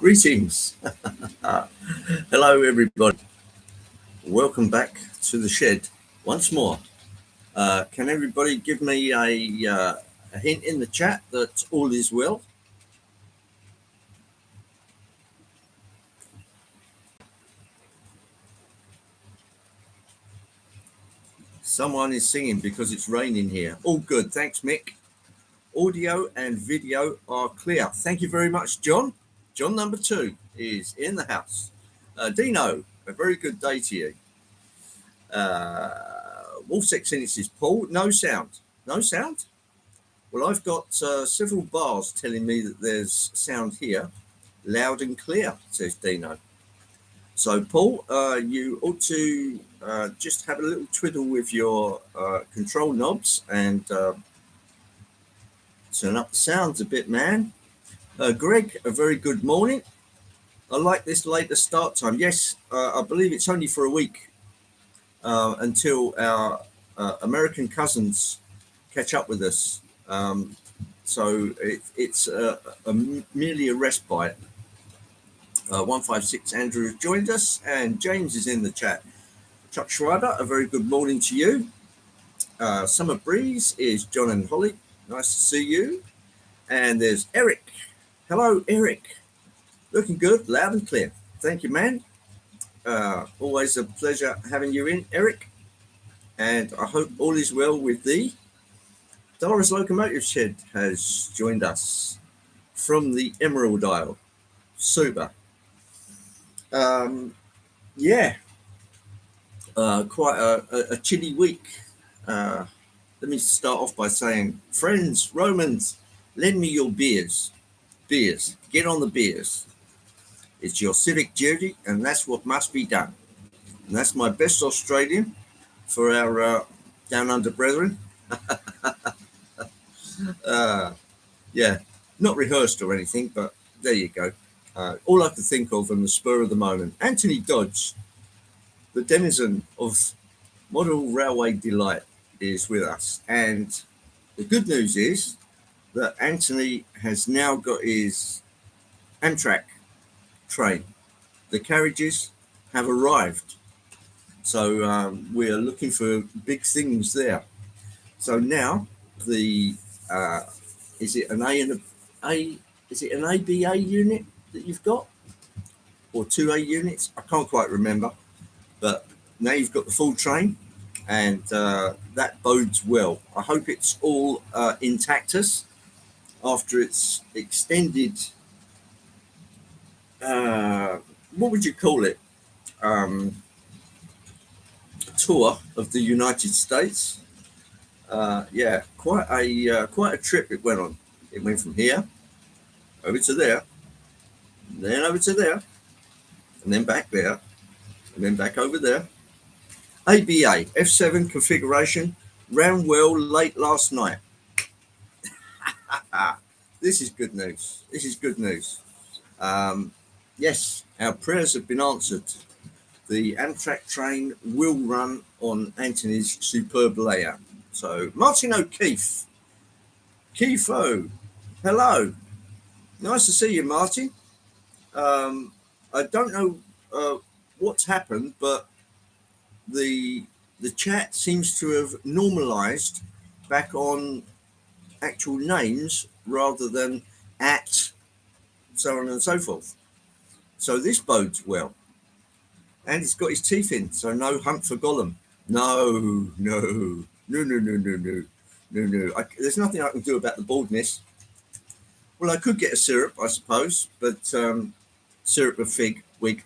Greetings. Hello, everybody. Welcome back to the shed once more. Can everybody give me a hint in the chat that all is well? Someone is singing because it's raining here. All good. Thanks, Mick. Audio and video are clear. Thank you very much, John. John number 2 is in the house. Dino, a very good day to you. Wolf Sex is Paul. No sound. No sound? Well, I've got several bars telling me that there's sound here, loud and clear, says Dino. So, Paul, you ought to just have a little twiddle with your control knobs and turn up the sounds a bit, man. Greg, a very good morning. I like this later start time. Yes, I believe it's only for a week until our American cousins catch up with us. So it's merely a respite. 156 Andrew has joined us, and James is in the chat. Chuck Schreiber, a very good morning to you. Summer Breeze is John and Holly. Nice to see you. And there's Eric. Hello, Eric. Looking good, loud and clear. Thank you, man. Always a pleasure having you in, Eric. And I hope all is well with thee. Doris Locomotive Shed has joined us from the Emerald Isle. Super. Quite a chilly week. Let me start off by saying, friends, Romans, lend me your beers. Beers. Get on the beers. It's your civic duty, and that's what must be done. And that's my best Australian for our down under brethren. Not rehearsed or anything, but there you go. All I could think of on the spur of the moment. Anthony Dodge, the denizen of Model Railway Delight, is with us. And the good news is that Anthony has now got his Amtrak train. The carriages have arrived. So we're looking for big things there. So now the is it an ABA unit that you've got, or 2A units? I can't quite remember, but now you've got the full train, and that bodes well. I hope it's all intactus after its extended. What would you call it? Tour of the United States. Quite a trip it went on. It went from here over to there, then over to there, and then back there, and then back over there. ABA F7 configuration ran well late last night. This is good news. This is good news. Yes, our prayers have been answered. The Amtrak train will run on Anthony's superb layout. So, Martin O'Keefe. Keefo, hello. Nice to see you, Martin. I don't know what's happened, but the chat seems to have normalized back on actual names rather than at so on and so forth. So this bodes well. And he's got his teeth in, so no hunt for Gollum. No. There's nothing I can do about the baldness. Well, I could get a syrup, I suppose, but syrup of fig, wig.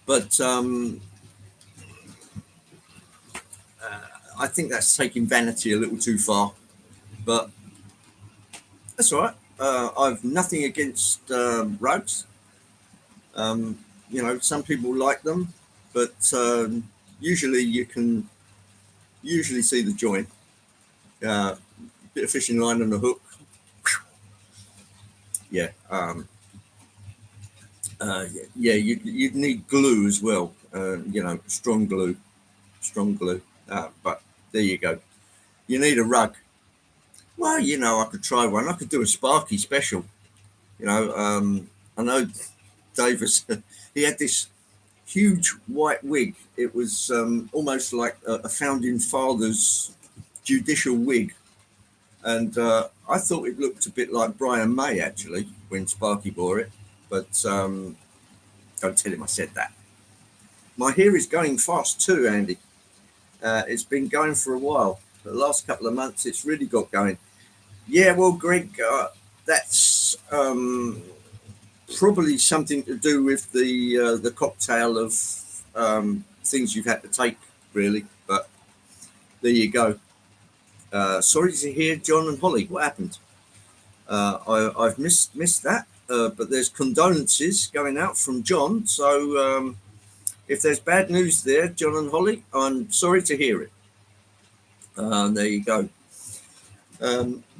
But I think that's taking vanity a little too far. But that's all right. I've nothing against rugs. Some people like them, but usually you can see the joint. Bit of fishing line on the hook. You'd need glue as well. Strong glue. But there you go. You need a rug. Well, I could try one. I could do a Sparky special. I know Davis, he had this huge white wig. It was almost like a founding father's judicial wig. And I thought it looked a bit like Brian May, actually, when Sparky wore it. But don't tell him I said that. My hair is going fast too, Andy. It's been going for a while. The last couple of months, it's really got going. Yeah, well, Greg, that's probably something to do with the cocktail of things you've had to take, really. But there you go. Sorry to hear, John and Holly. What happened? I've missed that, but there's condolences going out from John. So if there's bad news there, John and Holly, I'm sorry to hear it. There you go.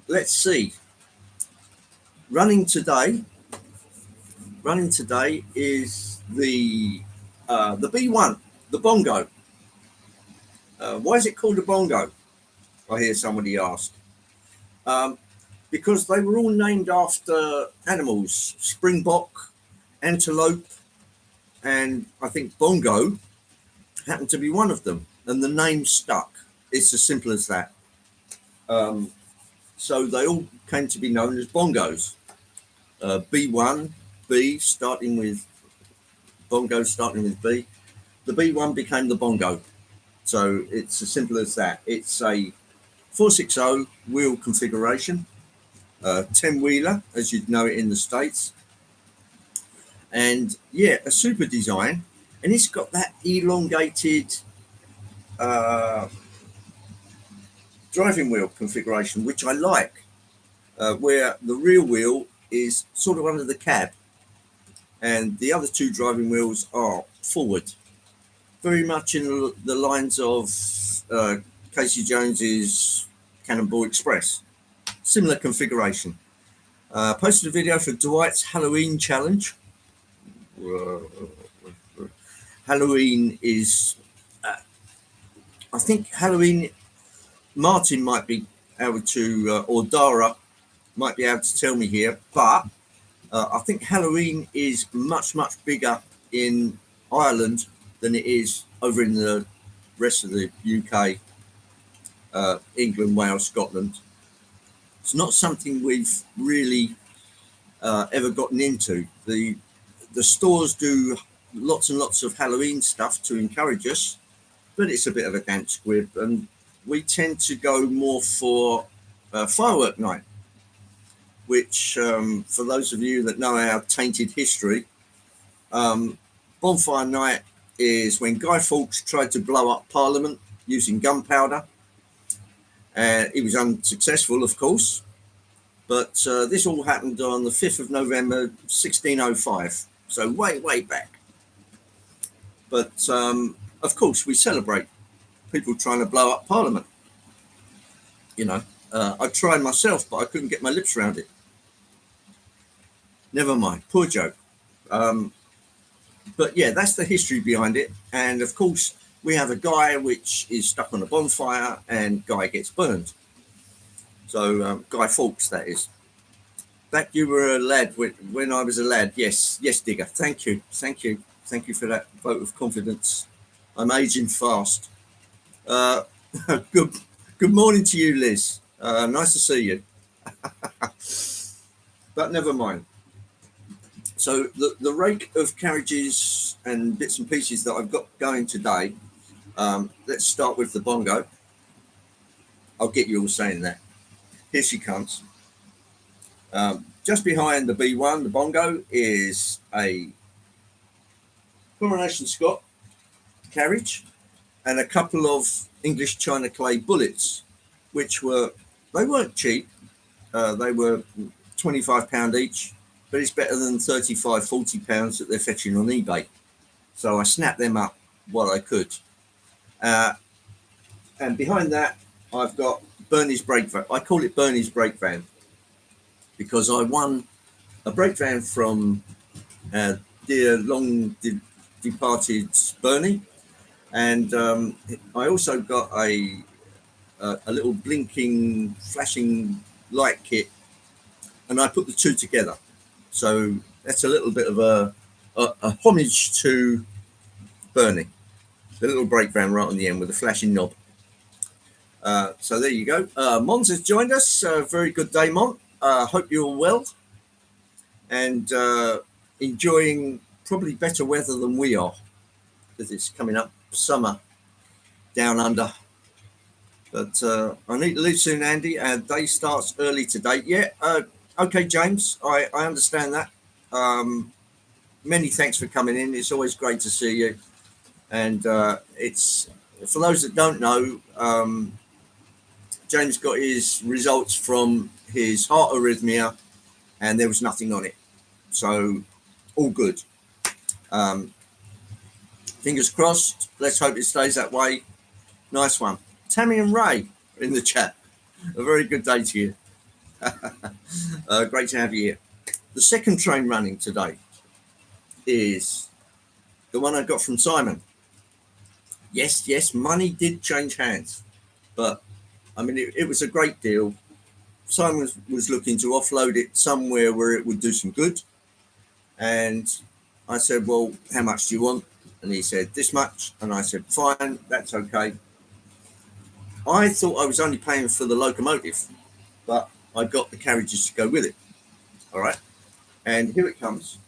Let's see. Running today is the B1, the bongo. Why is it called a bongo? I hear somebody ask. Because they were all named after animals: springbok, antelope, and I think bongo happened to be one of them, and the name stuck. It's as simple as that. So they all came to be known as bongos. B1, B starting with bongo, starting with B. The B1 became the bongo. So it's as simple as that. It's a 460 wheel configuration, 10-wheeler, as you'd know it in the States. And yeah, a super design. And it's got that elongated driving wheel configuration, which I like, where the rear wheel is sort of under the cab and the other two driving wheels are forward, very much in the lines of Casey Jones's Cannonball Express. Similar configuration. Posted a video for Dwight's Halloween challenge. Halloween is, I think Halloween, Martin might be able to, or Dara might be able to tell me here, but I think Halloween is much, much bigger in Ireland than it is over in the rest of the UK, England, Wales, Scotland. It's not something we've really ever gotten into. The stores do lots and lots of Halloween stuff to encourage us, but it's a bit of a damp squib, and we tend to go more for firework night, which for those of you that know our tainted history, bonfire night is when Guy Fawkes tried to blow up Parliament using gunpowder. He was unsuccessful, of course, but this all happened on the 5th of November, 1605, so way back. But, of course, we celebrate people trying to blow up Parliament. You know, I tried myself, but I couldn't get my lips around it. Never mind, poor joke. But, yeah, that's the history behind it. And, of course, we have a guy which is stuck on a bonfire and Guy gets burned. So, Guy Fawkes, that is. Back you were a lad when I was a lad. Yes, Digger. Thank you for that vote of confidence. I'm aging fast. Good morning to you, Liz. Nice to see you. But never mind. So the rake of carriages and bits and pieces that I've got going today, let's start with the bongo. I'll get you all saying that. Here she comes. Just behind the B1, the bongo, is a Coronation Scott carriage and a couple of English china clay bullets, which they weren't cheap. They were £25 each, but it's better than £35-40 that they're fetching on eBay. So I snapped them up while I could. And behind that, I've got Bernie's brake van. I call it Bernie's brake van because I won a brake van from dear long departed Bernie, and I also got a little blinking flashing light kit, and I put the two together. So That's a little bit of a homage to Bernie. The little brake van right on the end with a flashing knob. So there you go. Mons has joined us. Very good day, Mon. Hope you're well and enjoying probably better weather than we are because it's coming up summer down under. But I need to leave soon, Andy. Day starts early today. Yeah. Okay, James. I understand that. Many thanks for coming in. It's always great to see you. And it's for those that don't know, James got his results from his heart arrhythmia, and there was nothing on it. So all good. Fingers crossed. Let's hope it stays that way. Nice one. Tammy and Ray in the chat. A very good day to you. Great to have you here. The second train running today is the one I got from Simon. Yes, money did change hands, but I mean, it was a great deal. Simon was looking to offload it somewhere where it would do some good. And I said, well, how much do you want? And he said, this much. And I said, fine, that's okay. I thought I was only paying for the locomotive, but I got the carriages to go with it. All right. And here it comes.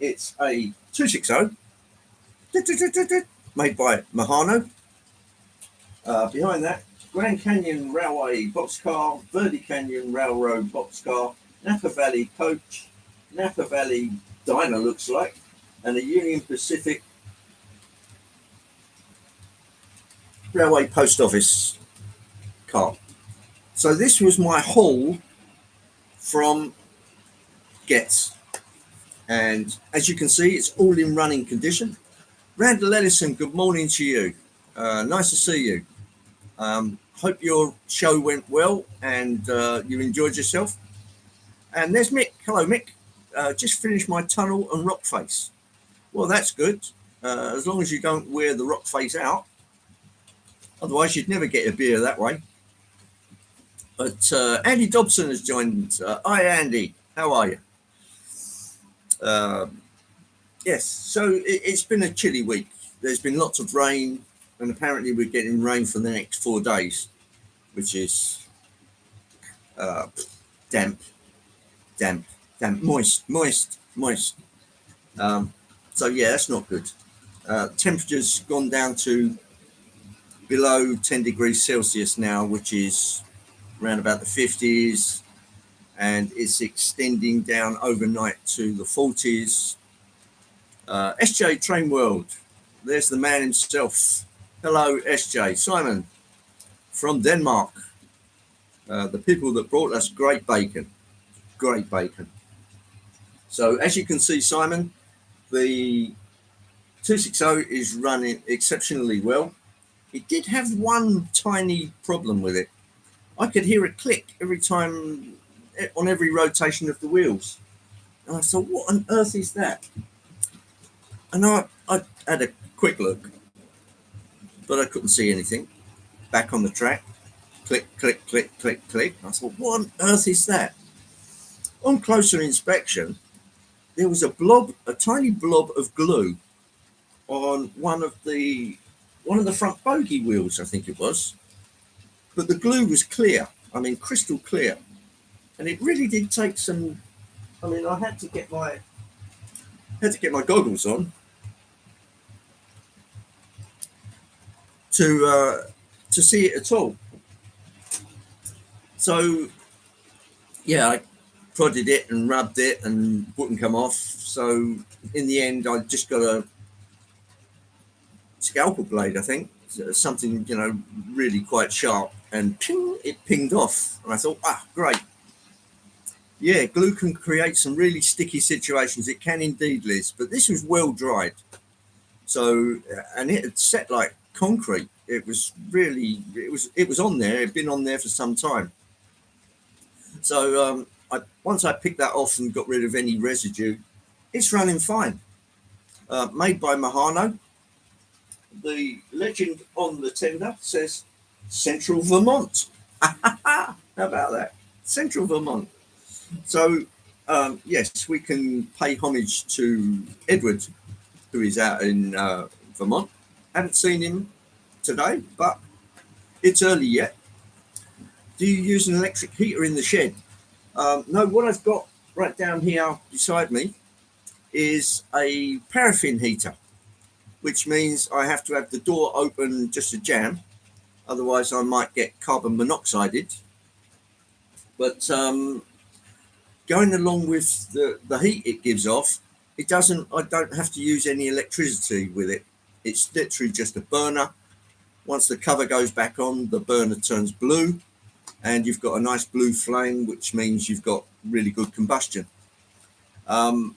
It's a 260 made by Mahano. Behind that, Grand Canyon Railway boxcar, Verde Canyon Railroad boxcar, Napa Valley coach, Napa Valley diner looks like, and a Union Pacific Railway post office car. So this was my haul from Getz. And as you can see, it's all in running condition. Randall Ellison, good morning to you. Nice to see you. Hope your show went well and you enjoyed yourself. And there's Mick. Hello, Mick. Just finished my tunnel and rock face. Well, that's good. As long as you don't wear the rock face out. Otherwise, you'd never get a beer that way. But Andy Dobson has joined. Hi, Andy. How are you? Yes, so it's been a chilly week. There's been lots of rain, and apparently we're getting rain for the next 4 days, which is damp, moist. So yeah, that's not good. Temperature's gone down to below 10 degrees Celsius now, which is around about the 50s, and it's extending down overnight to the 40s. SJ Train World, there's the man himself. Hello, SJ. Simon from Denmark, the people that brought us great bacon. So as you can see, Simon, the 260 is running exceptionally well. It did have one tiny problem with it. I could hear a click every time on every rotation of the wheels. And I thought, what on earth is that? And I had a quick look, but I couldn't see anything. Back on the track, click, click, click, click, click. I thought, what on earth is that? On closer inspection, there was a tiny blob of glue on one of the front bogie wheels, I think it was. But the glue was clear. I mean, crystal clear. And it really did take some. I mean, I had to get my goggles on to see it at all. So yeah, I prodded it and rubbed it and wouldn't come off. So in the end, I just got a scalpel blade, I think, something really quite sharp, and ping, it pinged off. And I thought, great. Yeah, glue can create some really sticky situations. It can indeed, Liz. But this was well dried. So, and it had set like concrete. It was on there. It had been on there for some time. So once I picked that off and got rid of any residue, it's running fine. Made by Mahano. The legend on the tender says Central Vermont. How about that? Central Vermont. So yes, we can pay homage to Edward, who is out in Vermont. Haven't seen him today, but it's early yet. Do you use an electric heater in the shed? No, what I've got right down here beside me is a paraffin heater, which means I have to have the door open just a jam. Otherwise, I might get carbon monoxided. But going along with the heat it gives off, it doesn't. I don't have to use any electricity with it. It's literally just a burner. Once the cover goes back on, the burner turns blue, and you've got a nice blue flame, which means you've got really good combustion. Um,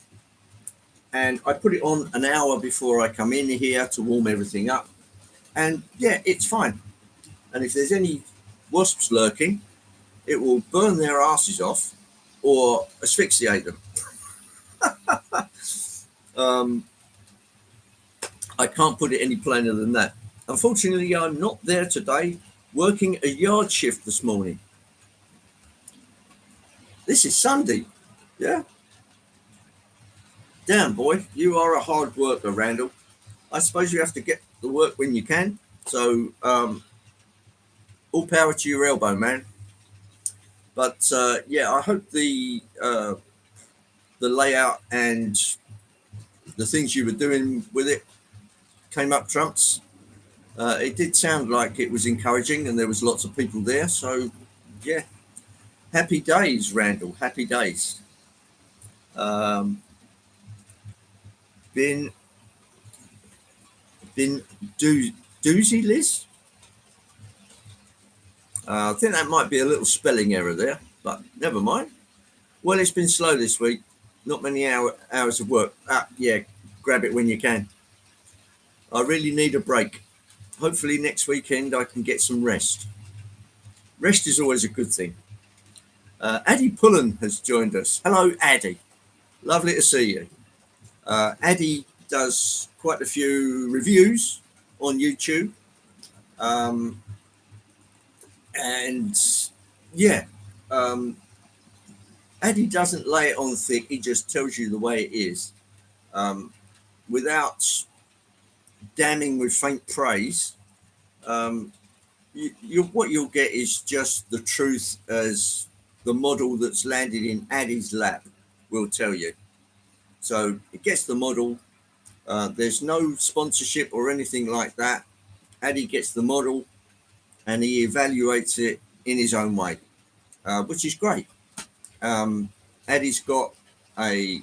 and I put it on an hour before I come in here to warm everything up. And yeah, it's fine. And if there's any wasps lurking, it will burn their asses off or asphyxiate them. um, I can't put it any plainer than that. Unfortunately, I'm not there today, working a yard shift this morning. This is Sunday. Yeah. Damn, boy, you are a hard worker, Randall. I suppose you have to get the work when you can. So, all power to your elbow, man. But yeah, I hope the layout and the things you were doing with it came up trumps. It did sound like it was encouraging, and there was lots of people there. So, yeah, happy days, Randall. Happy days. Um, been been doozy, Liz. I think that might be a little spelling error there, but never mind. Well, it's been slow this week. Not many hours of work. Yeah, grab it when you can. I really need a break. Hopefully next weekend I can get some rest. Rest is always a good thing. Addie Pullen has joined us. Hello, Addie. Lovely to see you. Addie does quite a few reviews on YouTube. And yeah, Addie doesn't lay it on thick. He just tells you the way it is, without damning with faint praise. What you'll get is just the truth as the model that's landed in Addie's lap will tell you. So it gets the model. There's no sponsorship or anything like that. Addie gets the model and he evaluates it in his own way, which is great. Addie's got a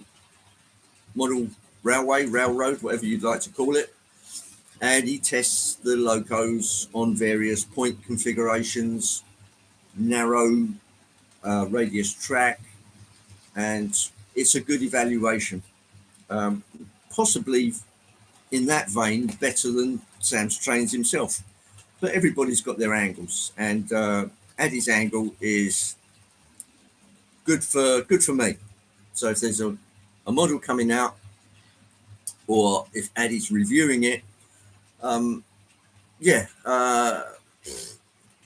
model railroad, whatever you'd like to call it, and he tests the locos on various point configurations, narrow radius track, and it's a good evaluation. Possibly in that vein, better than Sam's Trains himself. But everybody's got their angles, and Addie's angle is good for me. So if there's a model coming out, or if Addie's reviewing it,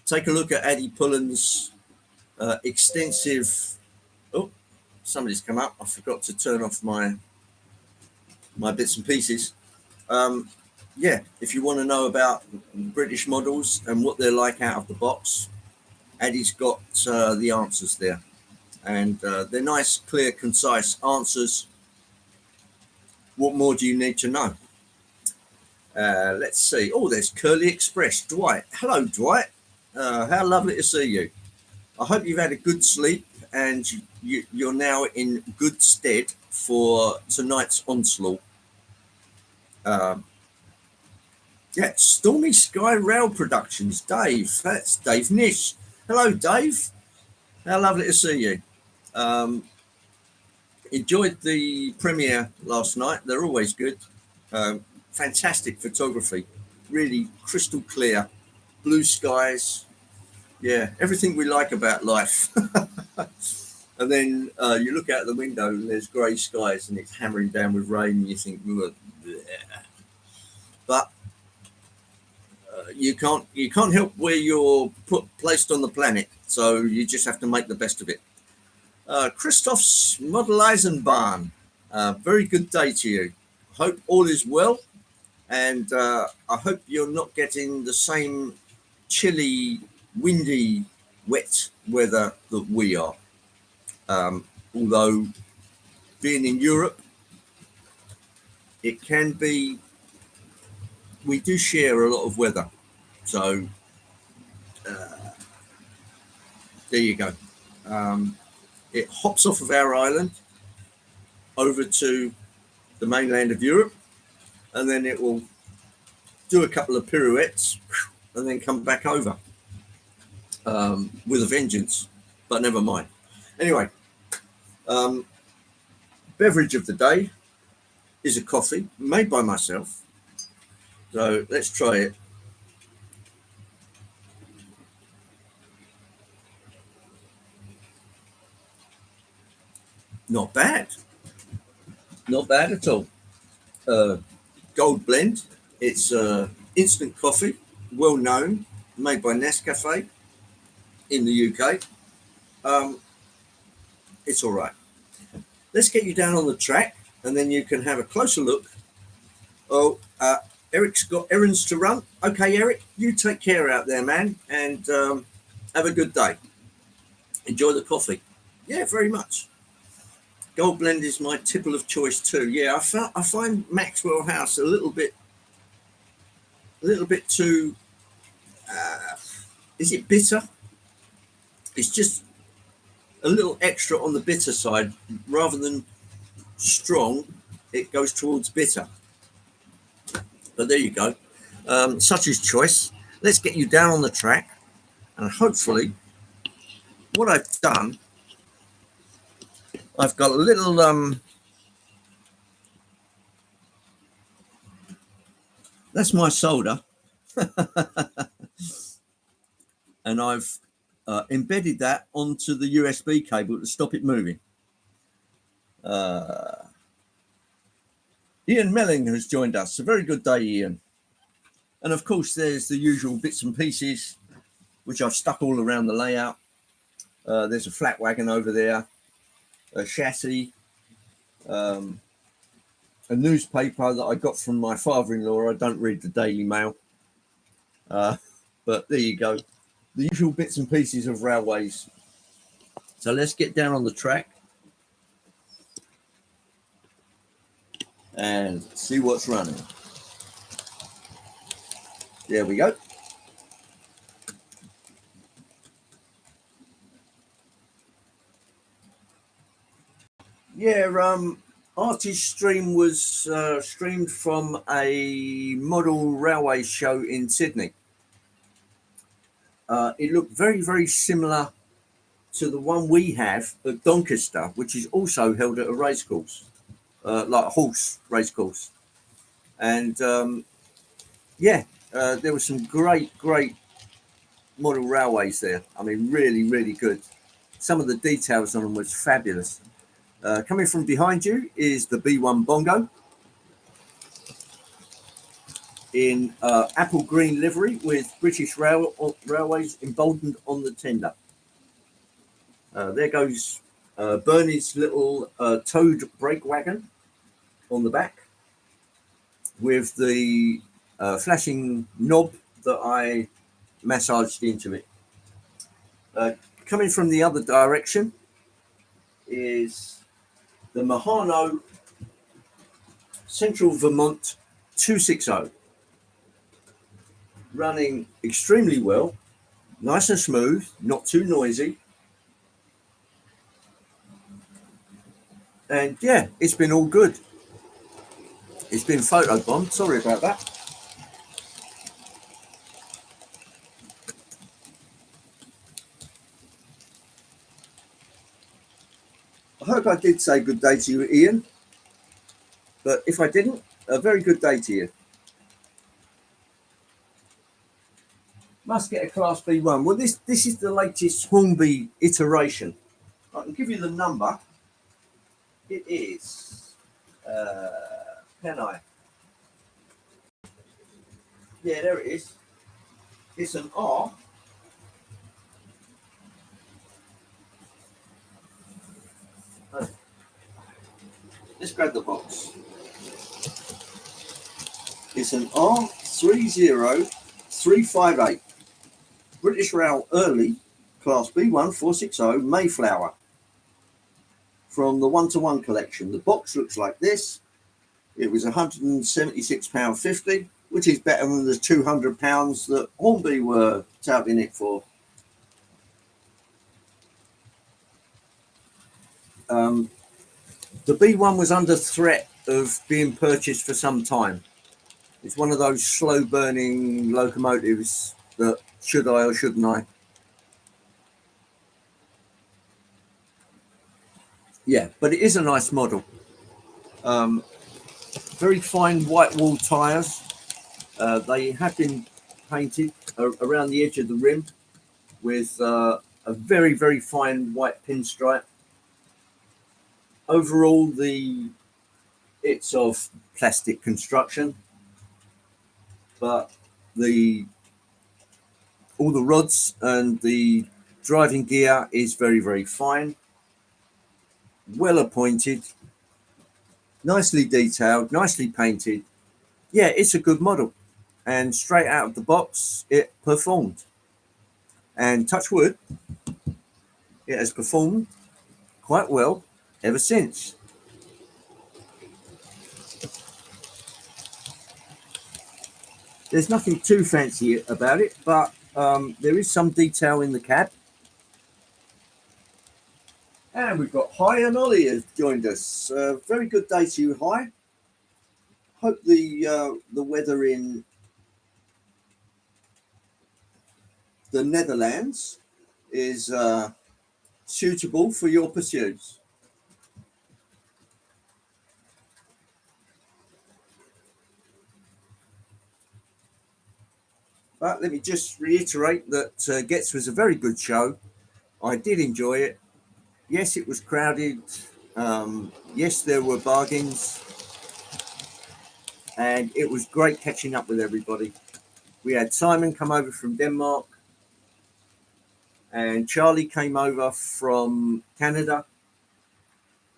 take a look at Addie Pullen's extensive. Oh, somebody's come up. I forgot to turn off my bits and pieces. If you want to know about British models and what they're like out of the box, Addie's got the answers there. And they're nice, clear, concise answers. What more do you need to know? Let's see. Oh, there's Curly Express. Dwight. Hello, Dwight. How lovely to see you. I hope you've had a good sleep and you're now in good stead for tonight's onslaught. Stormy Sky Rail Productions. Dave. That's Dave Nish. Hello, Dave. How lovely to see you. Enjoyed the premiere last night. They're always good. Fantastic photography. Really crystal clear. Blue skies. Yeah, everything we like about life. And then you look out the window and there's grey skies and it's hammering down with rain and you think, bleh. But you can't help where you're placed on the planet. So you just have to make the best of it. Christoph's Model Eisenbahn. Very good day to you. Hope all is well, and I hope you're not getting the same chilly, windy, wet weather that we are. Although being in Europe, it can be, we do share a lot of weather. So there you go. It hops off of our island over to the mainland of Europe, and then it will do a couple of pirouettes and then come back over with a vengeance. But never mind. Anyway, beverage of the day is a coffee made by myself. So let's try it. Not bad. Not bad at all. Gold blend. It's instant coffee, well known, made by Nescafe in the UK. It's all right. Let's get you down on the track, and then you can have a closer look. Oh, Eric's got errands to run. Okay, Eric, you take care out there, man, and have a good day. Enjoy the coffee. Yeah, very much. Gold blend is my tipple of choice too. Yeah, I find Maxwell House a little bit too. Is it bitter? It's just a little extra on the bitter side rather than strong. It goes towards bitter. But there you go. Such is choice. Let's get you down on the track, and hopefully, what I've done, I've got a little. That's my solder, and I've embedded that onto the USB cable to stop it moving. Ian Melling has joined us. A very good day, Ian. And of course, there's the usual bits and pieces, which I've stuck all around the layout. There's a flat wagon over there, a chassis, a newspaper that I got from my father-in-law. I don't read the Daily Mail. But there you go. The usual bits and pieces of railways. So let's get down on the track and see what's running. There we go. Yeah, Artie's stream was streamed from a model railway show in Sydney. It looked very, very similar to the one we have at Doncaster, which is also held at a racecourse, like a horse racecourse. And there were some great model railways there. I mean, really, really good. Some of the details on them was fabulous. Coming from behind you is the B1 Bongo in apple green livery with British Railways emboldened on the tender. There goes Bernie's little towed brake wagon on the back with the flashing knob that I massaged into it. Coming from the other direction is the Mahano Central Vermont 260, running extremely well, nice and smooth, not too noisy. And yeah, it's been all good. It's been photobombed, sorry about that. I hope I did say good day to you, Ian. But if I didn't, a very good day to you. Must get a Class B1. Well, this is the latest Hornby iteration. I can give you the number. It is, can I? Yeah, there it is. It's an R. Let's grab the box. It's an R30358 British Rail Early Class B1460 Mayflower from the 1-to-1 collection. The box looks like this. It was £176.50, which is better than the £200 that Hornby were touting it for. The B1 was under threat of being purchased for some time. It's one of those slow burning locomotives that should I or shouldn't I? Yeah, but it is a nice model. Very fine white wall tyres. They have been painted around the edge of the rim with a very, very fine white pinstripe. Overall, it's of plastic construction, but all the rods and the driving gear is very, very fine, well appointed, nicely detailed, nicely painted. Yeah, it's a good model, and straight out of the box, it performed. And touch wood, it has performed quite well ever since. There's nothing too fancy about it, but there is some detail in the cab. And we've got Hi and Ollie has joined us. Very good day to you, Hi. Hope the weather in the Netherlands is suitable for your pursuits. But let me just reiterate that Getz was a very good show. I did enjoy it. Yes, it was crowded. Yes, there were bargains. And it was great catching up with everybody. We had Simon come over from Denmark. And Charlie came over from Canada.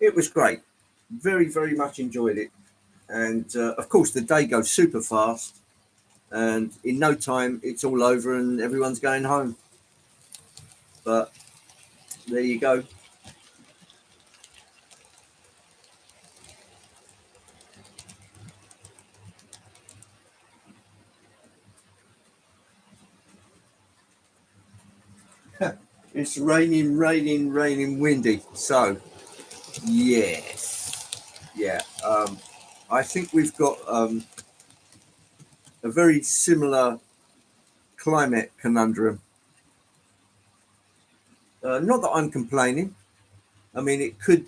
It was great. Very, very much enjoyed it. And of course, the day goes super fast. And in no time, it's all over and everyone's going home. But there you go. It's raining, windy. So, yes. Yeah. I think we've got a very similar climate conundrum. Not that I'm complaining. I mean, it could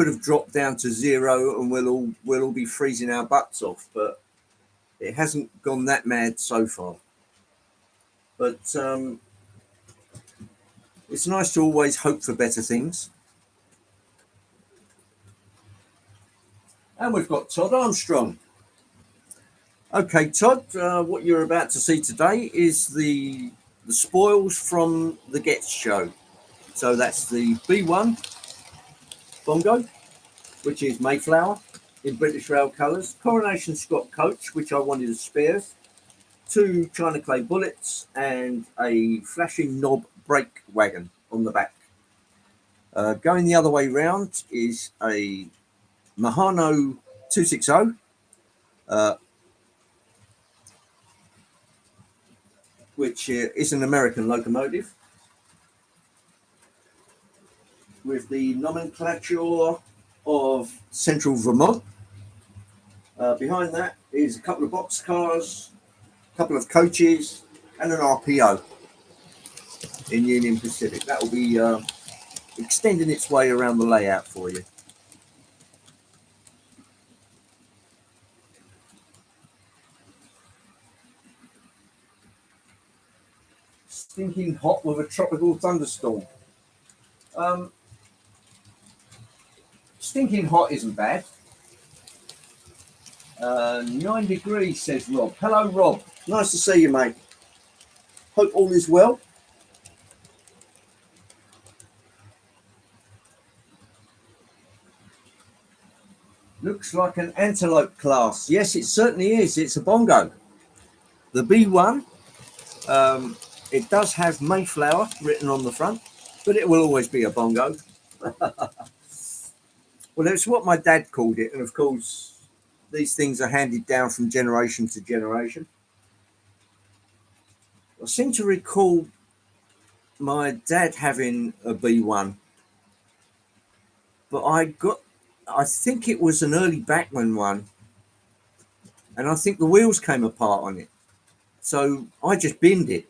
have dropped down to 0 and we'll all be freezing our butts off, but it hasn't gone that mad so far. But it's nice to always hope for better things. And we've got Todd Armstrong. Okay, Todd, what you're about to see today is the spoils from the Getz show. So that's the B1 Bongo, which is Mayflower in British Rail colours, Coronation Scott coach, which I wanted as spares, 2 China clay bullets, and a flashing knob brake wagon on the back. Going the other way round is a Mahano 260, which is an American locomotive with the nomenclature of Central Vermont. Behind that is a couple of box cars, a couple of coaches, and an RPO in Union Pacific. That will be extending its way around the layout for you. Stinking hot with a tropical thunderstorm. Stinking hot isn't bad. 9 degrees, says Rob. Hello, Rob. Nice to see you, mate. Hope all is well. Looks like an antelope class. Yes, it certainly is. It's a bongo. The B1, um, it does have Mayflower written on the front, but it will always be a bongo. Well, it's what my dad called it. And of course, these things are handed down from generation to generation. I seem to recall my dad having a B1, but I think it was an early Bachman one, and I think the wheels came apart on it. So I just binned it.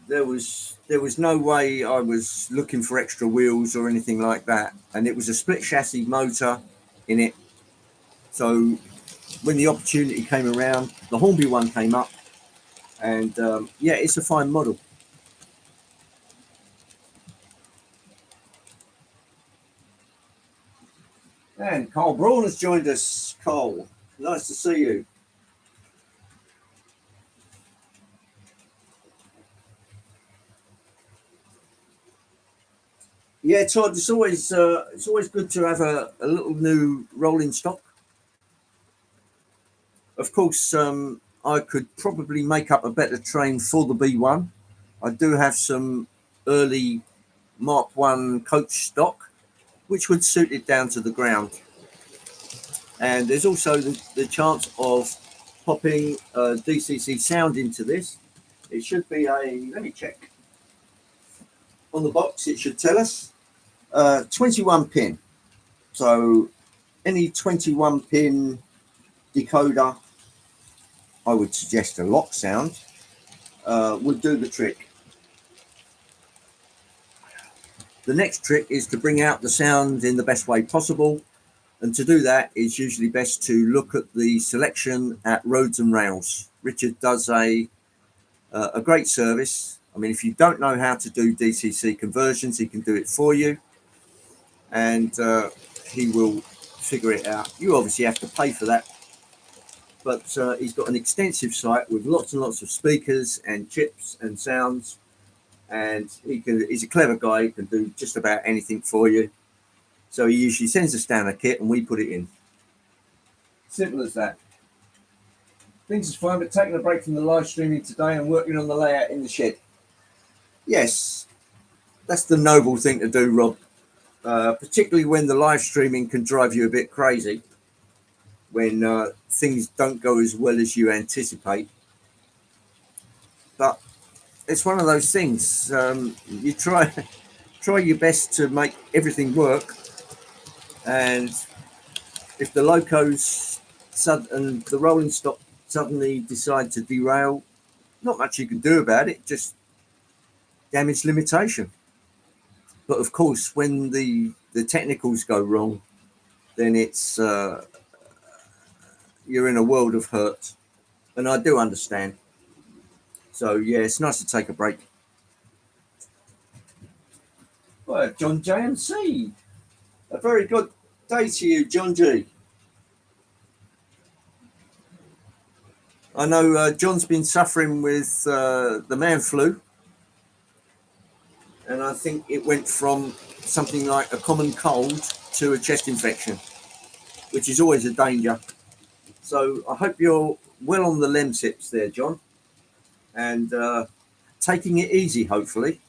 There was no way I was looking for extra wheels or anything like that, and it was a split chassis motor in it. So when the opportunity came around, the Hornby one came up, and yeah, it's a fine model. And Cole Braun has joined us. Cole, nice to see you. Yeah, Todd, it's always good to have a little new rolling stock. Of course, I could probably make up a better train for the B1. I do have some early Mark One coach stock, which would suit it down to the ground. And there's also the chance of popping DCC sound into this. It should be let me check. On the box, it should tell us 21 pin. So any 21 pin decoder, I would suggest a lock sound, would do the trick. The next trick is to bring out the sound in the best way possible. And to do that, it's usually best to look at the selection at Roads and Rails. Richard does a great service. I mean, if you don't know how to do DCC conversions, he can do it for you, and he will figure it out. You obviously have to pay for that, but he's got an extensive site with lots and lots of speakers and chips and sounds, and he's a clever guy. He can do just about anything for you. So he usually sends us down a kit and we put it in. Simple as that. Things is fine, but taking a break from the live streaming today and working on the layout in the shed. Yes, that's the noble thing to do, Rob. Particularly when the live streaming can drive you a bit crazy, when things don't go as well as you anticipate. But it's one of those things. You try your best to make everything work, and if the locos and the rolling stock suddenly decide to derail, not much you can do about it. Just damage limitation. But of course, when the technicals go wrong, then it's you're in a world of hurt, and I do understand. So yeah, it's nice to take a break. Well, John JMC, a very good day to you, John G. I know John's been suffering with the man flu, and I think it went from something like a common cold to a chest infection, which is always a danger. So I hope you're well on the Lemsips there, John, and taking it easy, hopefully.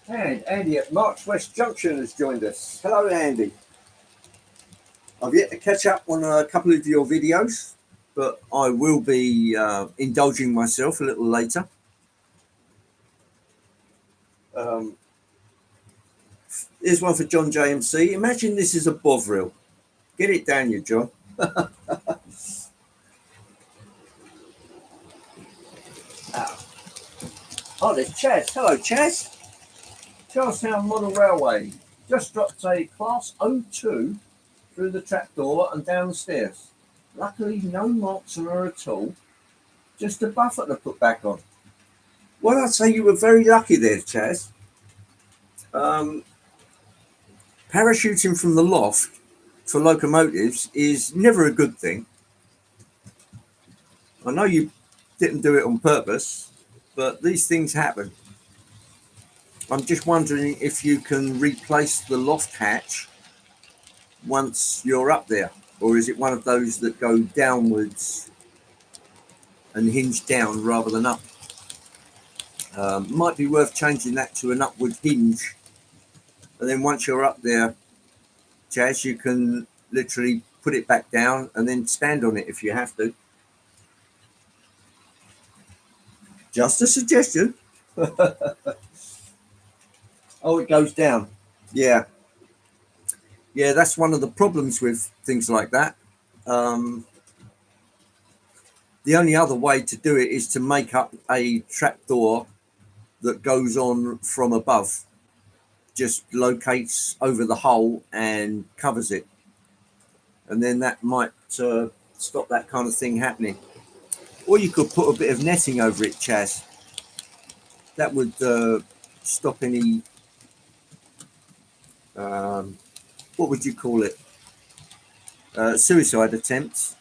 And Andy at March West Junction has joined us. Hello, Andy. I've yet to catch up on a couple of your videos, but I will be indulging myself a little later. Here's one for John JMC. Imagine this is a Bovril. Get it down, you John. Oh, there's Chaz. Hello, Chaz. Charlestown Model Railway. Just dropped a Class 02 through the trapdoor and down the stairs. Luckily, no marks on her at all. Just a buffer to put back on. Well, I'd say you were very lucky there, Chaz. Parachuting from the loft for locomotives is never a good thing. I know you didn't do it on purpose, but these things happen. I'm just wondering if you can replace the loft hatch once you're up there, or is it one of those that go downwards and hinge down rather than up? Might be worth changing that to an upward hinge, and then once you're up there, Chaz, you can literally put it back down and then stand on it if you have to. Just a suggestion. Oh, it goes down. Yeah. Yeah, that's one of the problems with things like that. Um, the only other way to do it is to make up a trapdoor that goes on from above, just locates over the hole and covers it. And then that might stop that kind of thing happening. Or you could put a bit of netting over it, Chaz. That would stop any, what would you call it? Suicide attempts.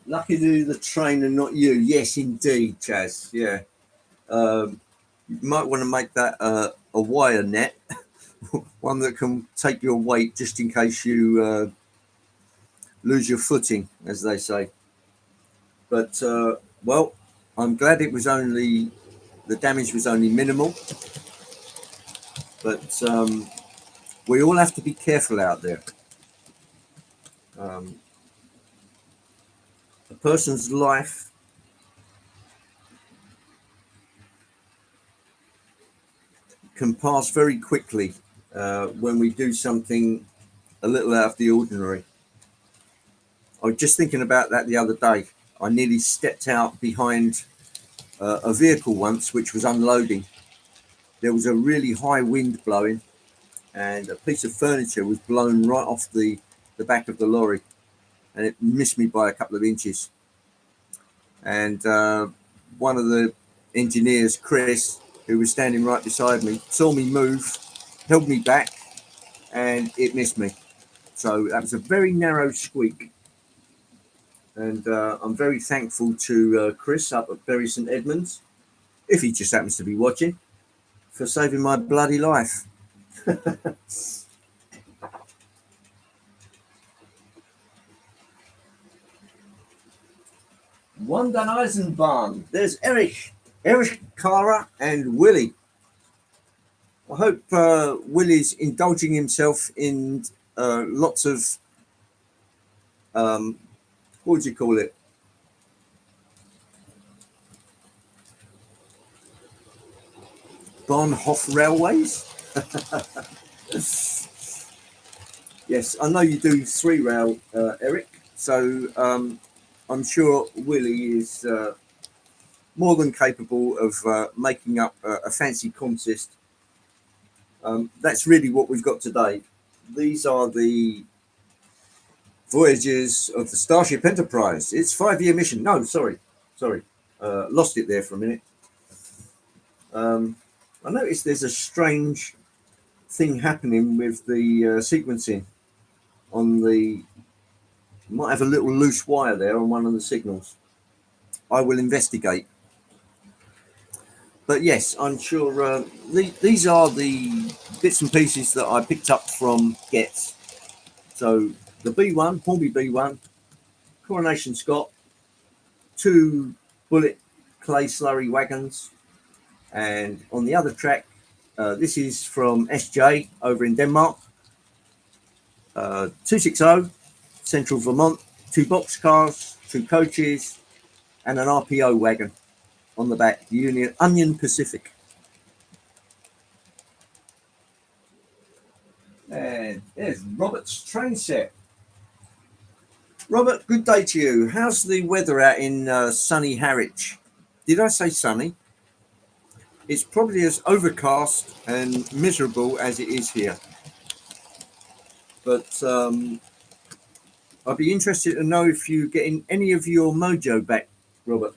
Lucky to the train and not you. Yes, indeed, Chaz. Yeah. You might want to make that a wire net, one that can take your weight just in case you lose your footing, as they say. But, well, I'm glad it was only, the damage was only minimal. But we all have to be careful out there. A person's life can pass very quickly when we do something a little out of the ordinary. I was just thinking about that the other day. I nearly stepped out behind a vehicle once, which was unloading. There was a really high wind blowing, and a piece of furniture was blown right off the back of the lorry, and it missed me by a couple of inches. And one of the engineers, Chris, who was standing right beside me, saw me move, held me back, and it missed me. So that was a very narrow squeak. And I'm very thankful to Chris up at Bury St Edmunds, if he just happens to be watching, for saving my bloody life. Wandern Eisenbahn. There's Erich, Cara, and Willie. I hope Willie's indulging himself in lots of, what would you call it? Bahnhof railways. Yes, I know you do three rail, Eric. So I'm sure Willie is more than capable of making up a fancy consist. That's really what we've got today. These are the voyages of the Starship Enterprise. It's 5-year mission. No, sorry. Lost it there for a minute. I noticed there's a strange thing happening with the sequencing on the. Might have a little loose wire there on one of the signals. I will investigate. But yes, I'm sure these are the bits and pieces that I picked up from Getz. So the B1, Hornby B1, Coronation Scott, 2 bullet clay slurry wagons, and on the other track, this is from SJ over in Denmark, 260, Central Vermont, 2 boxcars, 2 coaches, and an RPO wagon on the back, Union Pacific. And there's Robert's train set. Robert, good day to you. How's the weather out in sunny Harwich? Did I say sunny? It's probably as overcast and miserable as it is here. But I'd be interested to know if you're getting any of your mojo back, Robert.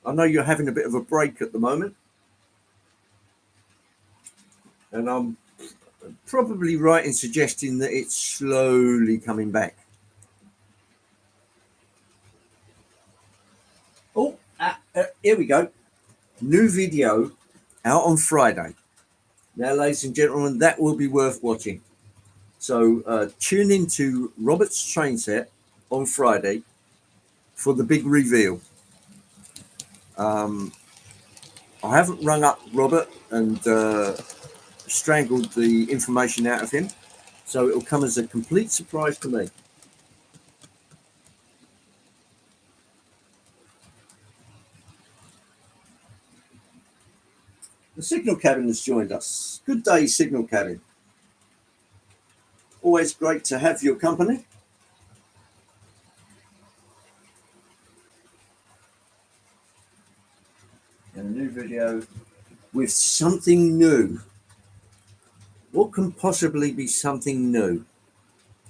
I know you're having a bit of a break at the moment. And probably right in suggesting that it's slowly coming back. Oh, here we go. New video out on Friday. Now, ladies and gentlemen, that will be worth watching. So tune into Robert's train set on Friday for the big reveal. I haven't rung up Robert and strangled the information out of him, so it'll come as a complete surprise to me. The signal cabin has joined us. Good day, signal cabin. Always great to have your company. And a new video with something new. What can possibly be something new?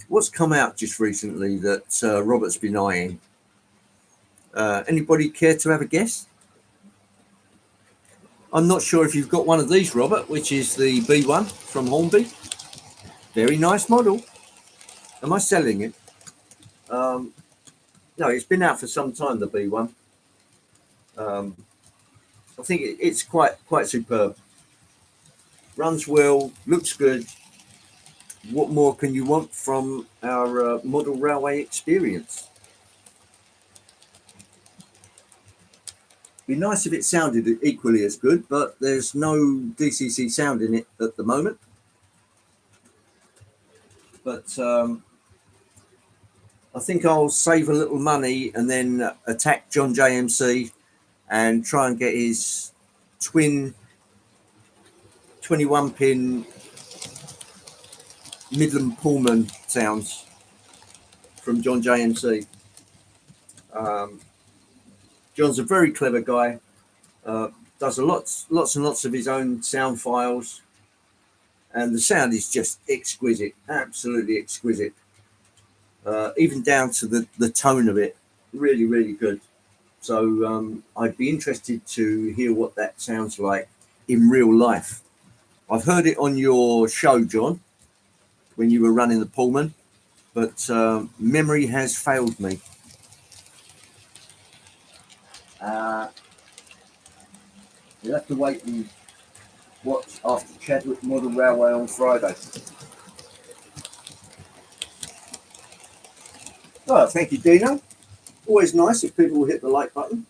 What's come out just recently that Robert's been eyeing? Anybody care to have a guess? I'm not sure if you've got one of these, Robert, which is the B1 from Hornby. Very nice model. Am I selling it? No, it's been out for some time, the B1. I think it's quite superb. Runs well, looks good. What more can you want from our model railway experience? Be nice if it sounded equally as good, but there's no DCC sound in it at the moment. But I think I'll save a little money and then attack John JMC and try and get his twin 21-pin Midland Pullman sounds from John JMC. John's a very clever guy, does lots and lots of his own sound files, and the sound is just exquisite, absolutely exquisite, even down to the tone of it, really good. So I'd be interested to hear what that sounds like in real life. I've heard it on your show, John, when you were running the Pullman, but memory has failed me. You'll have to wait and watch after Chadwick Model Railway on Friday. Oh, thank you, Dino. Always nice if people hit the like button.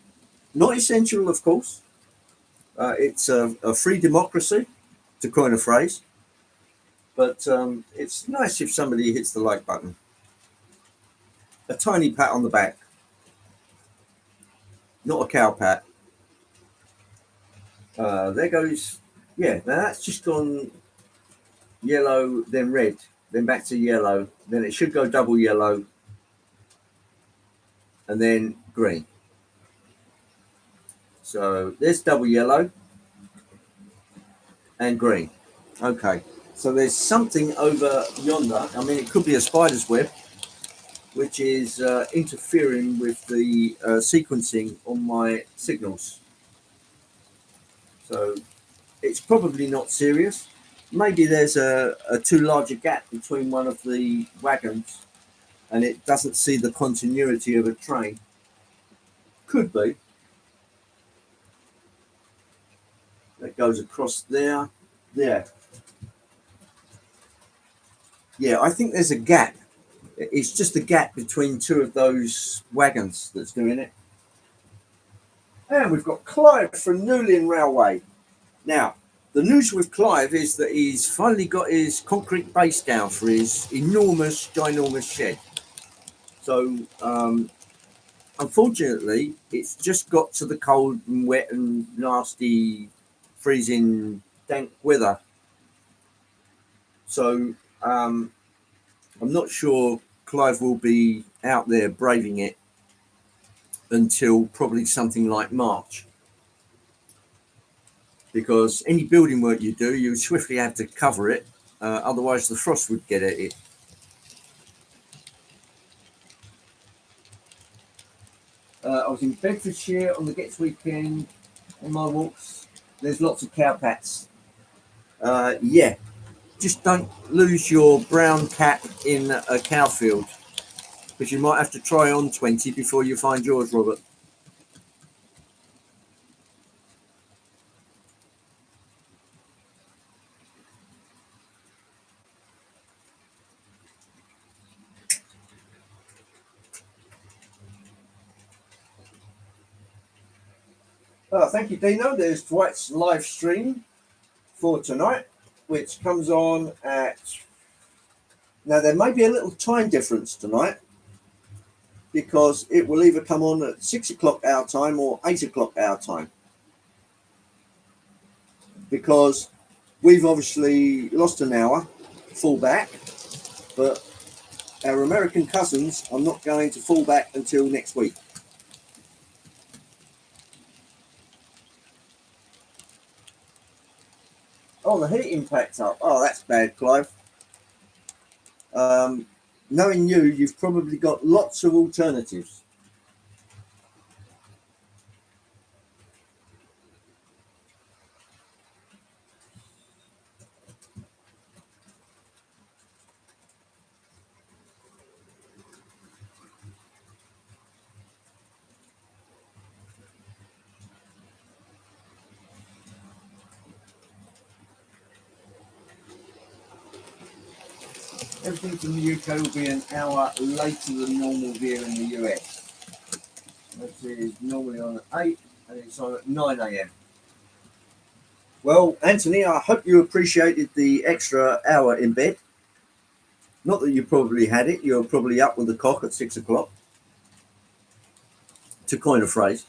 Not essential, of course. It's a free democracy, to coin a phrase. But it's nice if somebody hits the like button. A tiny pat on the back. Not a cow pat. There goes, yeah, now that's just gone yellow, then red, then back to yellow, then it should go double yellow, and then green. So there's double yellow and green. Okay, so there's something over yonder. I mean, it could be a spider's web, which is interfering with the sequencing on my signals. So it's probably not serious. Maybe there's a too large a gap between one of the wagons and it doesn't see the continuity of a train. Could be. That goes across there. There. Yeah, I think there's a gap. It's just a gap between two of those wagons that's doing it. And we've got Clive from Newlyn Railway. Now, the news with Clive is that he's finally got his concrete base down for his enormous, ginormous shed. So, unfortunately, it's just got to the cold and wet and nasty, freezing, dank weather. So, I'm not sure Clive will be out there braving it until probably something like March. Because any building work you do, you swiftly have to cover it, otherwise the frost would get at it. I was in Bedfordshire on the Gets weekend on my walks. There's lots of cowpats. Yeah, Just don't lose your brown cap in a cow field, because you might have to try on 20 before you find yours, Robert. Thank you, Dino. There's Dwight's live stream for tonight, which comes on at. Now, there may be a little time difference tonight because it will either come on at 6 o'clock our time or 8 o'clock our time. Because we've obviously lost an hour, full back, but our American cousins are not going to fall back until next week. Oh, the heat impact's up. Oh, that's bad, Clive. Knowing you, you've probably got lots of alternatives. Everything from the UK will be an hour later than normal here in the US. This is normally on at 8 and it's on at 9 a.m. Well, Anthony, I hope you appreciated the extra hour in bed. Not that you probably had it. You're probably up with the cock at 6 o'clock, to coin a phrase.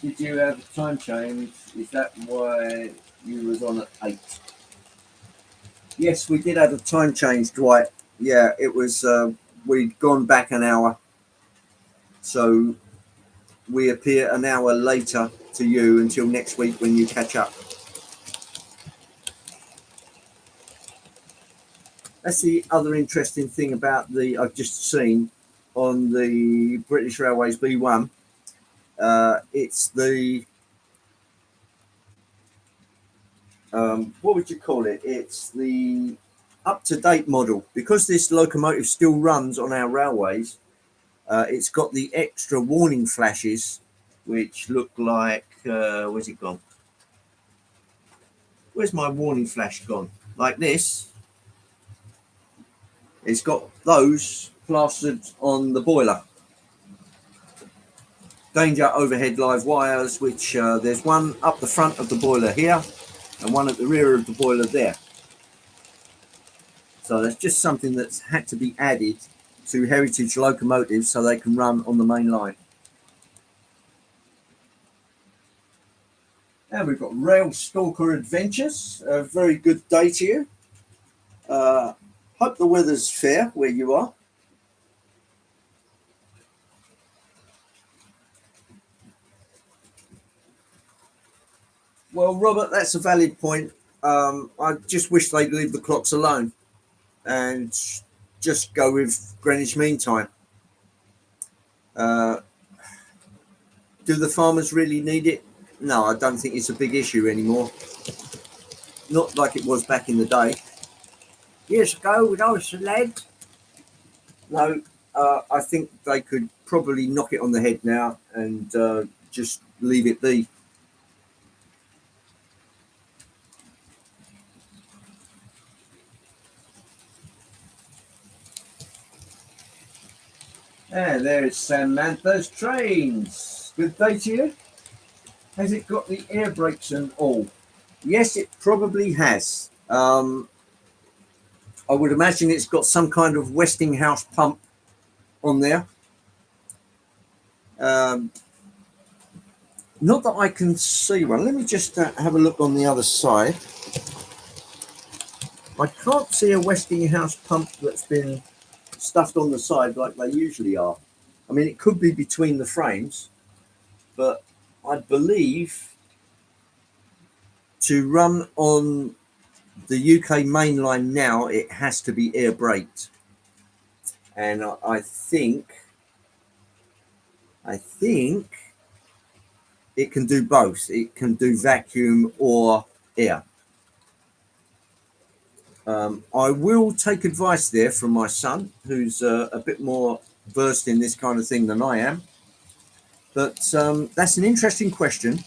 Did you have a time change? Is that why you was on at 8? Yes, we did have a time change, Dwight. Yeah, it was, we'd gone back an hour. So we appear an hour later to you until next week when you catch up. That's the other interesting thing about I've just seen on the British Railways B1. It's the, what would you call it? It's the up-to-date model. Because this locomotive still runs on our railways, it's got the extra warning flashes, which look like, where's it gone? Where's my warning flash gone? Like this. It's got those plastered on the boiler. Danger overhead live wires, which there's one up the front of the boiler here and one at the rear of the boiler there. So that's just something that's had to be added to heritage locomotives so they can run on the main line. And we've got Rail Stalker Adventures. A very good day to you. Hope the weather's fair where you are. Well, Robert, that's a valid point. I just wish they'd leave the clocks alone and just go with Greenwich Mean Time. Do the farmers really need it? No, I don't think it's a big issue anymore. Not like it was back in the day. Years ago, when I was a lad. No, I think they could probably knock it on the head now and just leave it be. And there's Samantha's Trains. Good day to you. Has it got the air brakes and all? Yes, it probably has. I would imagine it's got some kind of Westinghouse pump on there. Not that I can see one. Let me just have a look on the other side. I can't see a Westinghouse pump that's been stuffed on the side like they usually are. I mean, it could be between the frames, but I believe to run on the UK mainline now, it has to be air braked. And I think it can do both. It can do vacuum or air. I will take advice there from my son, who's a bit more versed in this kind of thing than I am. But that's an interesting question,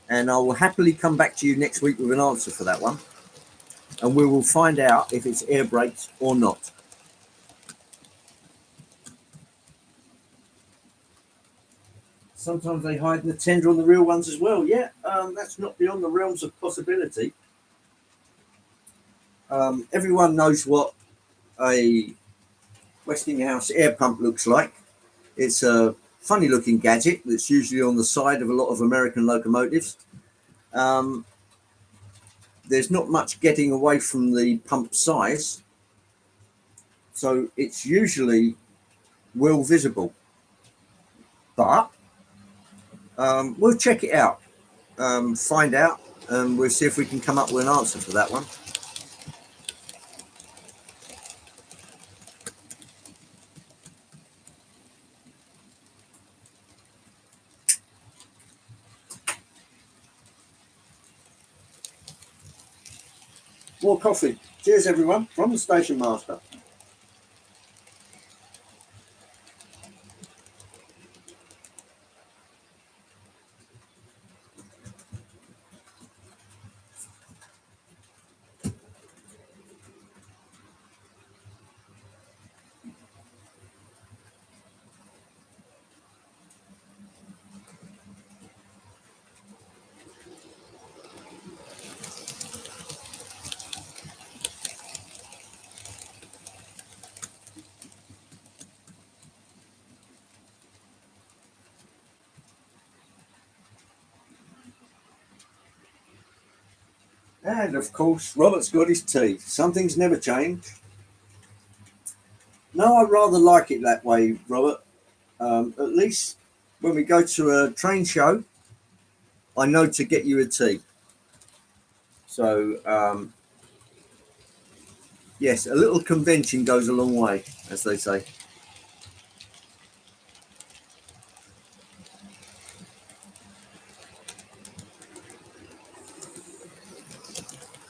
and I will happily come back to you next week with an answer for that one. And we will find out if it's air braked or not. Sometimes they hide in the tender on the real ones as well. Yeah, that's not beyond the realms of possibility. Everyone knows what a Westinghouse air pump looks like. It's a funny looking gadget that's usually on the side of a lot of American locomotives. There's not much getting away from the pump size, so it's usually well visible. But we'll check it out, find out, and we'll see if we can come up with an answer for that one. More coffee. Cheers, everyone, from the station master. And of course, Robert's got his tea. Some things never change. No, I rather like it that way, Robert. At least when we go to a train show, I know to get you a tea. So, yes, a little convention goes a long way, as they say.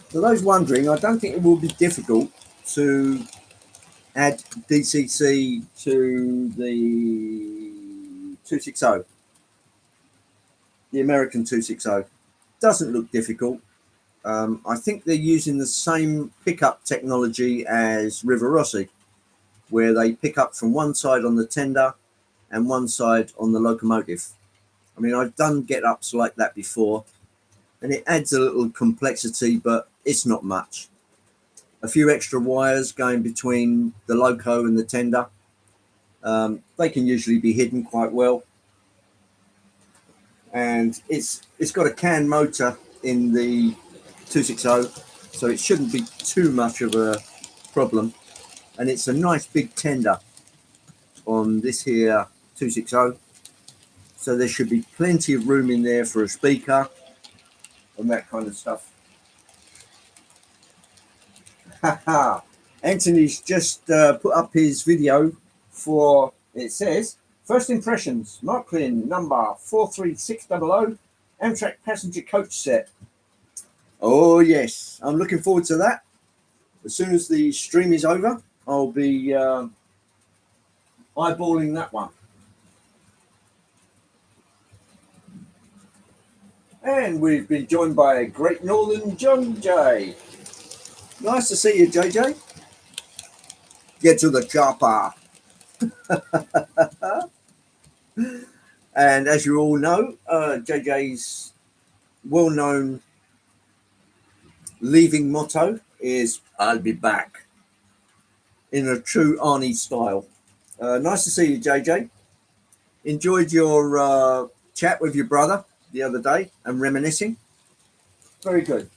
For those wondering, I don't think it will be difficult to add DCC to the 260, the American 260. Doesn't look difficult. I think they're using the same pickup technology as River Rossi, where they pick up from one side on the tender and one side on the locomotive. I mean, I've done get ups like that before, and it adds a little complexity, but it's not much. A few extra wires going between the loco and the tender. They can usually be hidden quite well. And it's got a CAN motor in the 260, so it shouldn't be too much of a problem. And it's a nice big tender on this here 260, so there should be plenty of room in there for a speaker and that kind of stuff. Haha, Anthony's just put up his video for, it says, first impressions, Marklin number 43600, Amtrak passenger coach set. Oh yes, I'm looking forward to that. As soon as the stream is over, I'll be eyeballing that one. And we've been joined by Great Northern John J. Nice to see you, JJ. Get to the chopper. And as you all know, JJ's well-known leaving motto is "I'll be back," in a true Arnie style. Nice to see you, JJ. Enjoyed your chat with your brother the other day and reminiscing. Very good.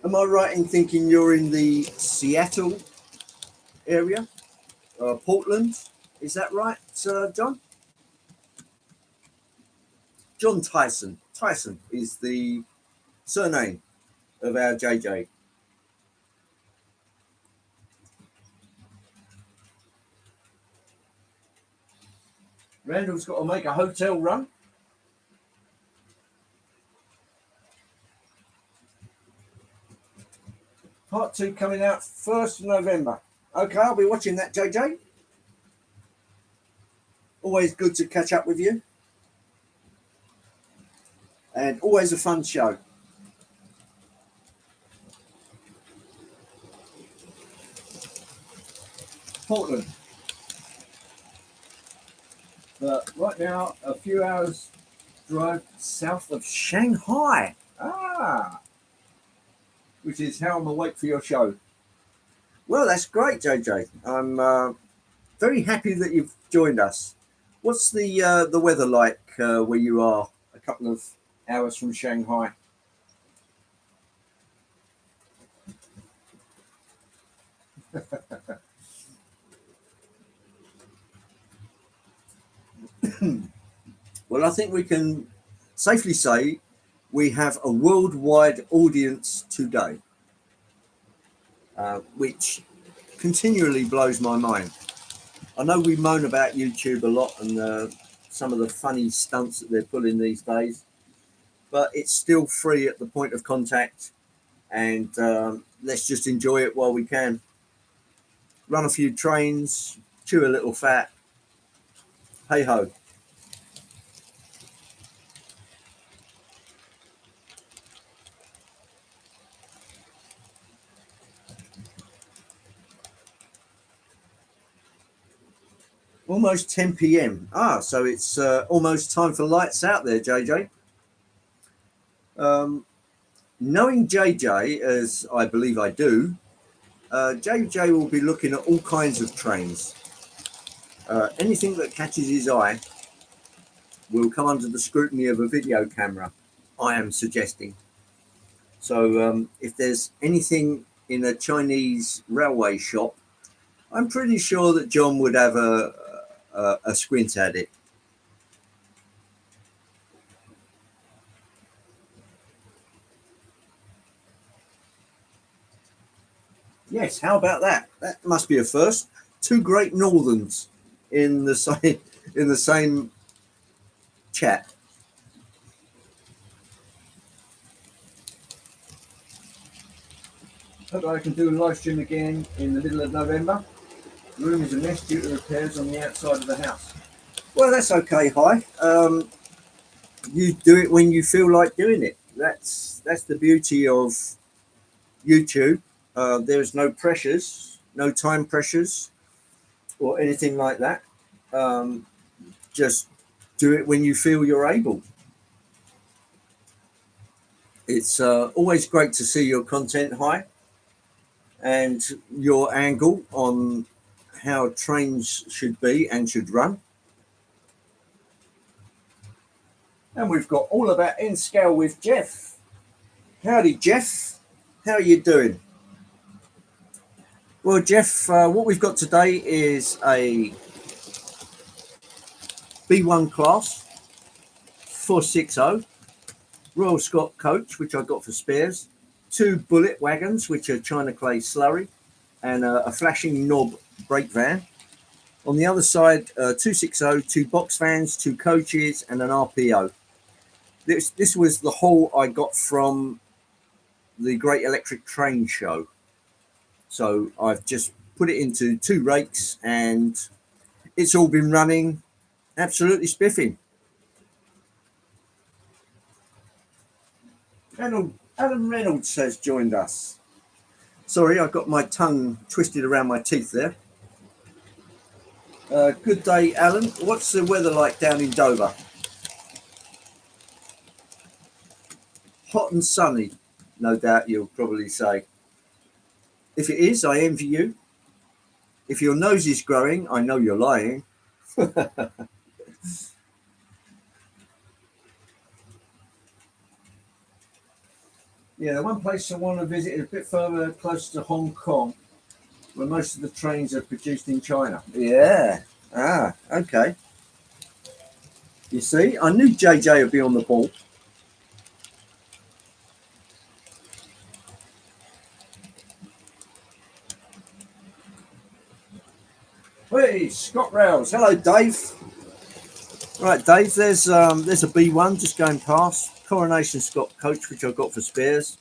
Am I right in thinking you're in the Seattle area? Portland? Is that right, John? John Tyson. Tyson is the surname of our JJ. Randall's got to make a hotel run. Part 2 coming out 1st of November. Okay, I'll be watching that, JJ. Always good to catch up with you. And always a fun show. Portland. But right now, a few hours drive south of Shanghai. Which is how I'm awake for your show. Well, that's great, JJ. I'm very happy that you've joined us. What's the weather like where you are a couple of hours from Shanghai? Well, I think we can safely say we have a worldwide audience today, which continually blows my mind. I know we moan about YouTube a lot and some of the funny stunts that they're pulling these days, but it's still free at the point of contact, and let's just enjoy it while we can. Run a few trains, chew a little fat. Hey ho. Almost 10 p.m. So it's almost time for lights out there, JJ. Knowing JJ, as I believe I do, JJ will be looking at all kinds of trains. Anything that catches his eye will come under the scrutiny of a video camera, I am suggesting. So if there's anything in a Chinese railway shop, I'm pretty sure that John would have a squint at it. Yes, how about that? That must be a first. Two great northerns in the same chat. Hope I can do a live stream again in the middle of November. The room is a mess due to repairs on the outside of the house. Well, that's okay, Hi. You do it when you feel like doing it. That's the beauty of YouTube. There's no pressures, no time pressures or anything like that. Just do it when you feel you're able. It's always great to see your content, Hi, and your angle on how trains should be and should run. And we've got all about N scale with Jeff. Howdy, Jeff. How are you doing? Well, Jeff, what we've got today is a B1 class 460 Royal Scot coach, which I got for spares, 2 bullet wagons, which are China clay slurry, and a flashing knob brake van. On the other side, 260, 2 box vans, 2 coaches, and an RPO. This was the haul I got from the Great Electric Train Show. So I've just put it into 2 rakes and it's all been running absolutely spiffing. Adam Reynolds has joined us. Sorry, I've got my tongue twisted around my teeth there. Good day, Alan. What's the weather like down in Dover? Hot and sunny, no doubt you'll probably say. If it is, I envy you. If your nose is growing, I know you're lying. Yeah, the one place I want to visit is a bit further close to Hong Kong, where most of the trains are produced in China. Yeah. Okay. You see, I knew JJ would be on the ball. Hey, Scott Rouse. Hello, Dave. Right, Dave. There's a B1 just going past. Coronation Scott coach, which I've got for spares.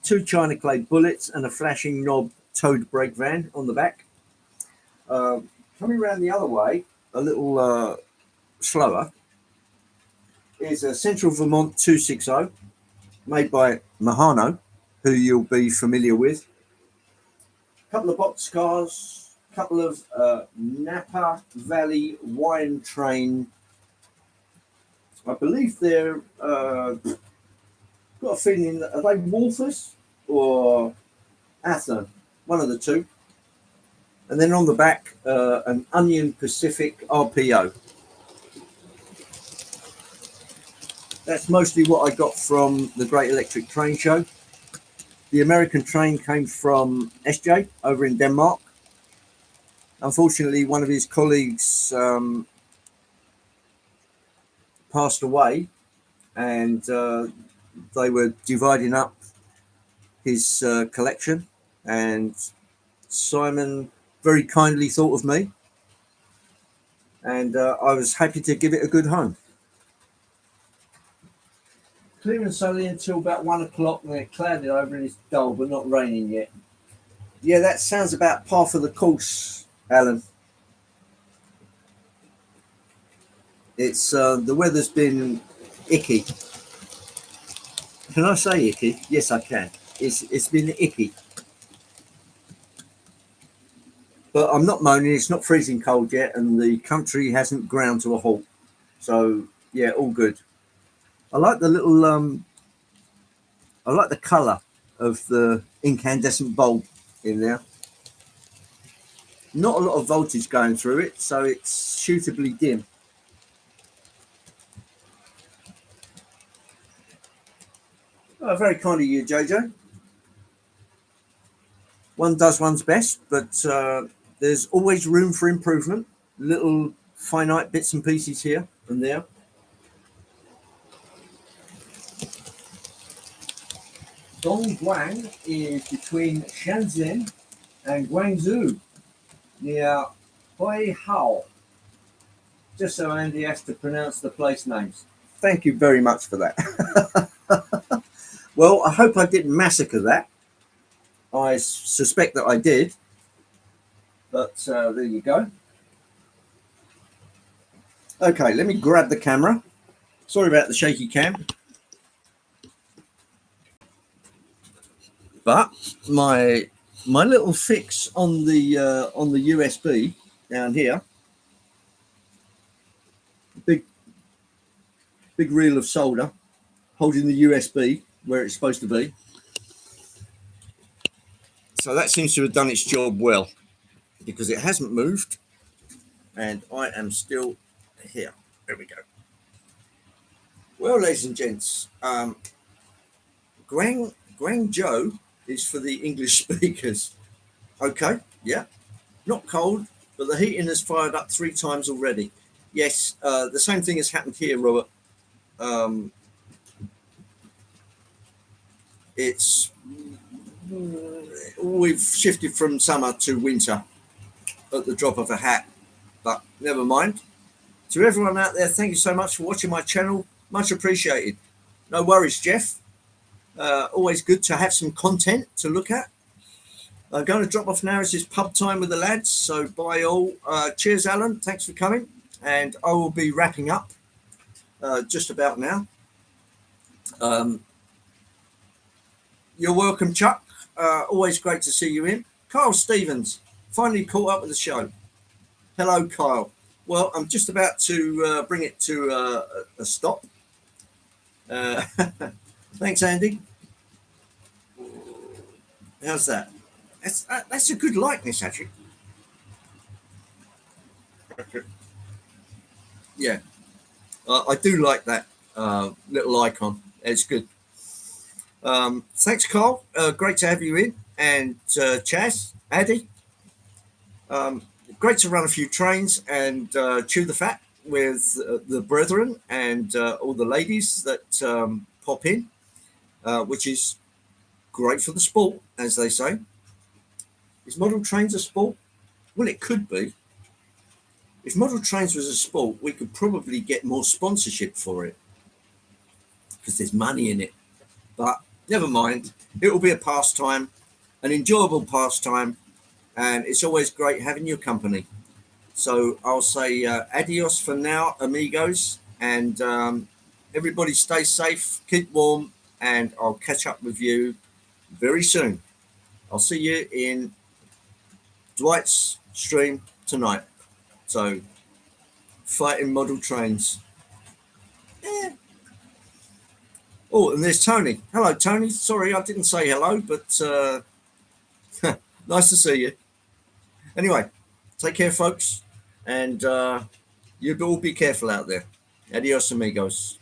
Two China clay bullets and a flashing knob towed brake van on the back. Coming around the other way, a little slower, is a Central Vermont 260 made by Mahano, who you'll be familiar with. A couple of box cars, a couple of Napa Valley wine train. I believe they're got a feeling that are they Wolfers or Athern, one of the two. And then on the back, an Onion Pacific RPO. That's mostly what I got from the Great Electric Train Show. The American train came from SJ over in Denmark. Unfortunately, one of his colleagues passed away, and they were dividing up his collection, and Simon very kindly thought of me, and I was happy to give it a good home. Clear and sunny until about 1 o'clock, and it clouded over and it's dull, but not raining yet. Yeah, that sounds about par for the course, Alan. It's the weather's been icky. Can I say icky? Yes, I can. It's been icky. But I'm not moaning. It's not freezing cold yet, and the country hasn't ground to a halt. So yeah, all good. I like the little I like the colour of the incandescent bulb in there. Not a lot of voltage going through it, so it's suitably dim. Oh, very kind of you, JJ. One does one's best, but there's always room for improvement. Little finite bits and pieces here and there. Dongguan is between Shenzhen and Guangzhou, near Huihao. Just so Andy has to pronounce the place names. Thank you very much for that. Well, I hope I didn't massacre that. I suspect that I did. But there you go. Okay, let me grab the camera. Sorry about the shaky cam. But my little fix on the USB down here, big reel of solder holding the USB where it's supposed to be. So that seems to have done its job well, because it hasn't moved, and I am still here. There we go. Well, ladies and gents, Guangzhou is for the English speakers. Okay, yeah, not cold, but the heating has fired up 3 times already. Yes, the same thing has happened here, Robert. We've shifted from summer to winter at the drop of a hat, but never mind. To everyone out there, thank you so much for watching my channel. Much appreciated. No worries, Jeff. Always good to have some content to look at. I'm going to drop off now. It's pub time with the lads, so bye all. Cheers, Alan. Thanks for coming, and I will be wrapping up just about now. You're welcome, Chuck. Always great to see you in. Kyle Stevens, finally caught up with the show. Hello, Kyle. Well, I'm just about to bring it to a stop. Thanks, Andy. How's that? That's a good likeness, actually. Yeah, I do like that little icon. It's good. Thanks, Carl. Great to have you in. And Chaz, Addy. Great to run a few trains and chew the fat. with the brethren and all the ladies that pop in, which is great for the sport, as they say. Is model trains a sport? Well, it could be. If model trains was a sport, we could probably get more sponsorship for it because there's money in it. But never mind. It will be a pastime, an enjoyable pastime, and it's always great having your company. So I'll say adios for now, amigos, and everybody stay safe, keep warm, and I'll catch up with you very soon. I'll see you in Dwight's stream tonight. So, fighting model trains. Yeah. Oh, and there's Tony. Hello, Tony. Sorry, I didn't say hello, but nice to see you. Anyway, take care, folks, and you all be careful out there. Adios, amigos.